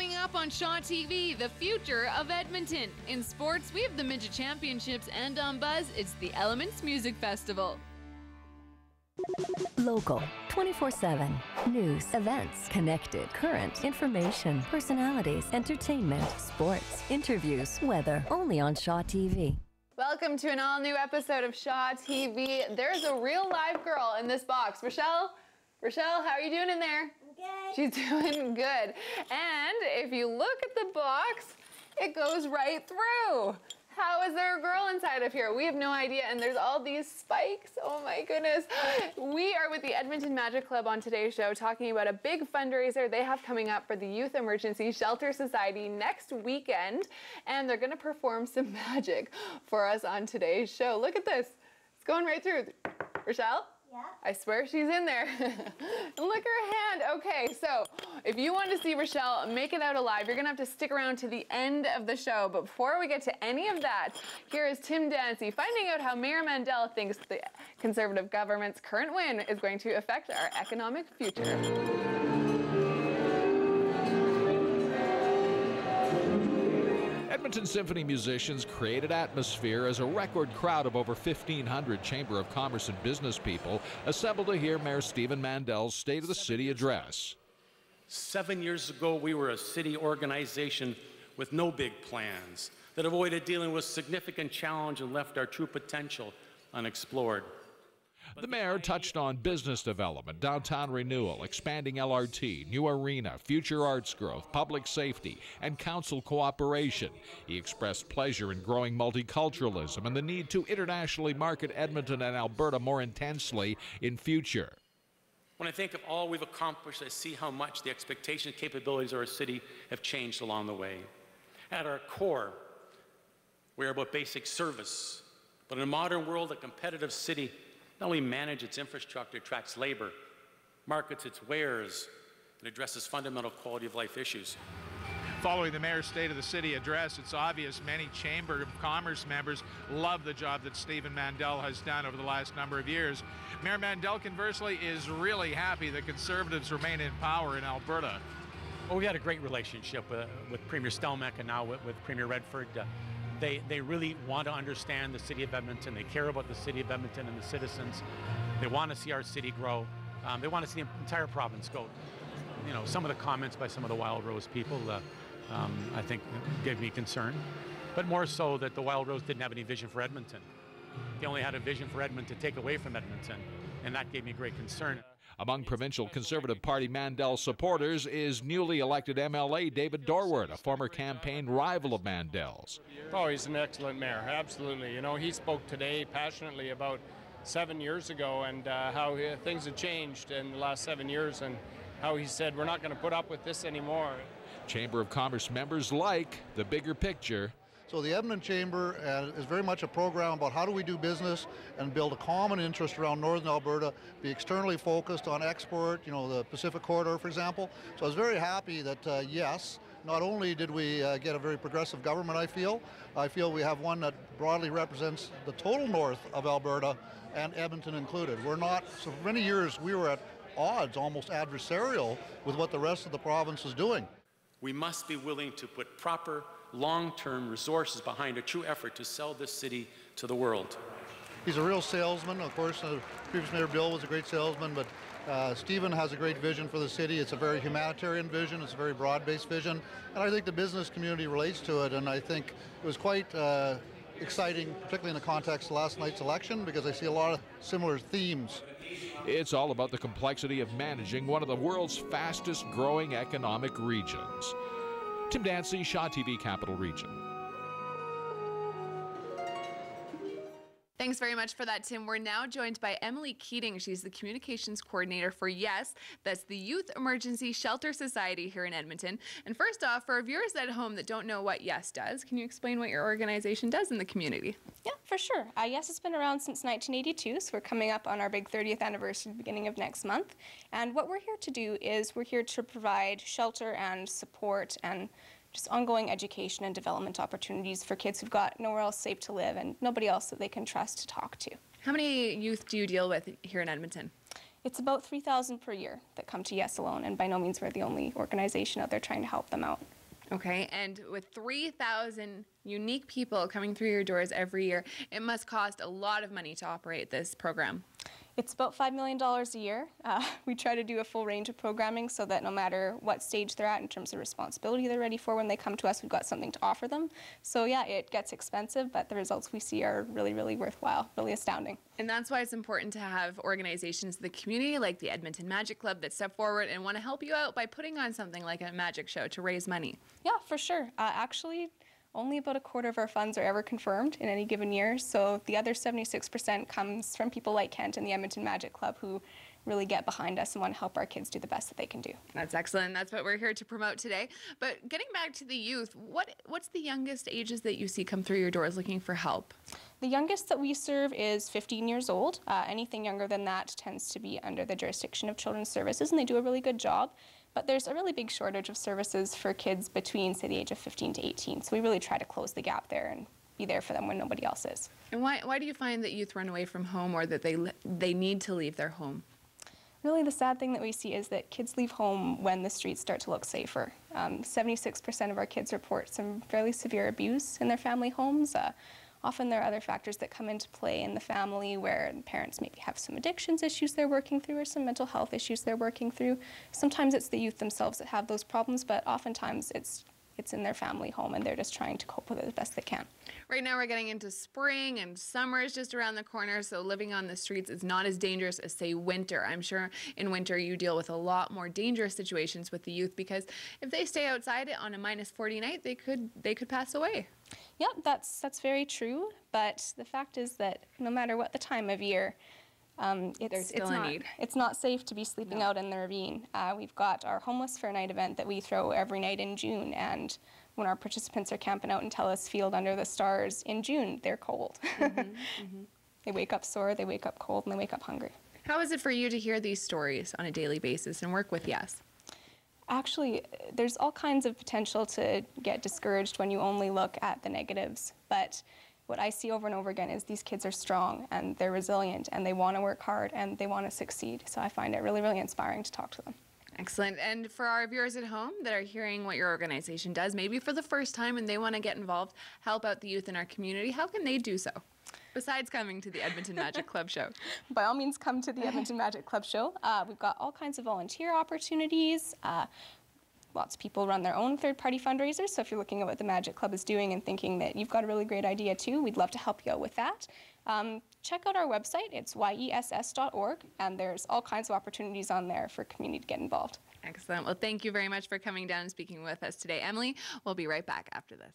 Coming up on Shaw TV, the future of Edmonton. In sports, we have the Midget Championships, and on Buzz, it's the Elements Music Festival. Local, 24/7. News, events, connected, current, information, personalities, entertainment, sports, interviews, weather. Only on Shaw TV. Welcome to an all-new episode of Shaw TV. There's a real live girl in this box. Rochelle, how are you doing in there? Good. She's doing good. And if you look at the box, it goes right through. How is there a girl inside of here? We have no idea, and there's all these spikes. Oh my goodness. We are with the Edmonton Magic Club on today's show talking about a big fundraiser they have coming up for the Youth Emergency Shelter Society next weekend, and they're gonna perform some magic for us on today's show. Look at this. It's going right through. Rochelle? Yeah. I swear she's in there. Look at her hand. Okay, so if you want to see Rochelle make it out alive, you're going to have to stick around to the end of the show. But before we get to any of that, here is Tim Dancy finding out how Mayor Mandel thinks the Conservative government's current win is going to affect our economic future. Edmonton Symphony musicians created atmosphere as a record crowd of over 1,500 Chamber of Commerce and business people assembled to hear Mayor Stephen Mandel's State of the City address. 7 years ago, we were a city organization with no big plans that avoided dealing with significant challenge and left our true potential unexplored. The mayor touched on business development, downtown renewal, expanding LRT, new arena, future arts growth, public safety, and council cooperation. He expressed pleasure in growing multiculturalism and the need to internationally market Edmonton and Alberta more intensely in future. When I think of all we've accomplished, I see how much the expectations and capabilities of our city have changed along the way. At our core, we are about basic service, but in a modern world, a competitive city not only manages its infrastructure, attracts labor, markets its wares, and addresses fundamental quality of life issues. Following the Mayor's State of the City address, it's obvious many Chamber of Commerce members love the job that Stephen Mandel has done over the last number of years. Mayor Mandel, conversely, is really happy that Conservatives remain in power in Alberta. Well, we had a great relationship with Premier Stelmach and now with Premier Redford. They really want to understand the city of Edmonton. They care about the city of Edmonton and the citizens. They want to see our city grow. They want to see the entire province go. You know, some of the comments by some of the Wild Rose people, I think, gave me concern. But more so that the Wild Rose didn't have any vision for Edmonton. They only had a vision for Edmonton to take away from Edmonton, and that gave me great concern. Among provincial Conservative Party Mandel supporters is newly elected MLA David Dorward, a former campaign rival of Mandel's. Oh, he's an excellent mayor, absolutely. You know, he spoke today passionately about 7 years ago and how things have changed in the last 7 years and how he said we're not going to put up with this anymore. Chamber of Commerce members like the bigger picture. So the Edmonton Chamber is very much a program about how do we do business and build a common interest around Northern Alberta, be externally focused on export, you know, the Pacific Corridor, for example. So I was very happy that, yes, not only did we get a very progressive government, I feel we have one that broadly represents the total north of Alberta and Edmonton included. We're not, so for many years we were at odds, almost adversarial, with what the rest of the province is doing. We must be willing to put proper long-term resources behind a true effort to sell this city to the world. He's a real salesman. Of course, previous Mayor Bill was a great salesman, but Stephen has a great vision for the city. It's a very humanitarian vision. It's a very broad-based vision. And I think the business community relates to it, and I think it was quite exciting, particularly in the context of last night's election, because I see a lot of similar themes. It's all about the complexity of managing one of the world's fastest growing economic regions. Tim Dancy, Shaw TV Capital Region. Thanks very much for that, Tim. We're now joined by Emily Keating. She's the communications coordinator for YES. That's the Youth Emergency Shelter Society here in Edmonton. And first off, for our viewers at home that don't know what YES does, can you explain what your organization does in the community? Yeah, for sure. YES has been around since 1982, so we're coming up on our big 30th anniversary at the beginning of next month. And what we're here to do is we're here to provide shelter and support and just ongoing education and development opportunities for kids who've got nowhere else safe to live and nobody else that they can trust to talk to. How many youth do you deal with here in Edmonton? It's about 3,000 per year that come to Yes alone, and by no means we're the only organization out there trying to help them out. Okay, and with 3,000 unique people coming through your doors every year, it must cost a lot of money to operate this program. It's about $5 million a year. We try to do a full range of programming so that no matter what stage they're at in terms of responsibility they're ready for when they come to us, we've got something to offer them. So yeah, it gets expensive, but the results we see are really, really worthwhile, really astounding. And that's why it's important to have organizations in the community like the Edmonton Magic Club that step forward and want to help you out by putting on something like a magic show to raise money. Yeah, for sure. Actually, only about a quarter of our funds are ever confirmed in any given year, so the other 76% comes from people like Kent and the Edmonton Magic Club who really get behind us and want to help our kids do the best that they can do. That's excellent. That's what we're here to promote today. But getting back to the youth, what's the youngest ages that you see come through your doors looking for help? The youngest that we serve is 15 years old. Anything younger than that tends to be under the jurisdiction of Children's Services, and they do a really good job. But there's a really big shortage of services for kids between, say, the age of 15 to 18. So we really try to close the gap there and be there for them when nobody else is. And why do you find that youth run away from home, or that they need to leave their home? Really, the sad thing that we see is that kids leave home when the streets start to look safer. 76% of our kids report some fairly severe abuse in their family homes. Often there are other factors that come into play in the family where the parents maybe have some addictions issues they're working through or some mental health issues they're working through. Sometimes it's the youth themselves that have those problems, but oftentimes it's in their family home and they're just trying to cope with it the best they can. Right now we're getting into spring and summer is just around the corner, so living on the streets is not as dangerous as, say, winter. I'm sure in winter you deal with a lot more dangerous situations with the youth, because if they stay outside on a -40 night, they could pass away. Yep, that's very true, but the fact is that no matter what the time of year, it's not safe to be sleeping out in the ravine. We've got our Homeless for a Night event that we throw every night in June, and when our participants are camping out in Telus Field under the stars in June, they're cold. They wake up sore, they wake up cold, and they wake up hungry. How is it for you to hear these stories on a daily basis and work with Yes? Actually, there's all kinds of potential to get discouraged when you only look at the negatives, but what I see over and over again is these kids are strong and they're resilient and they want to work hard and they want to succeed. So I find it really, really inspiring to talk to them. Excellent. And for our viewers at home that are hearing what your organization does, maybe for the first time, and they want to get involved, help out the youth in our community, how can they do so? Besides coming to the Edmonton Magic Club show. By all means, come to the Edmonton Magic Club show. We've got all kinds of volunteer opportunities. Lots of people run their own third-party fundraisers, so if you're looking at what the Magic Club is doing and thinking that you've got a really great idea too, we'd love to help you out with that. Check out our website. It's yess.org, and there's all kinds of opportunities on there for community to get involved. Excellent. Well, thank you very much for coming down and speaking with us today, Emily. We'll be right back after this.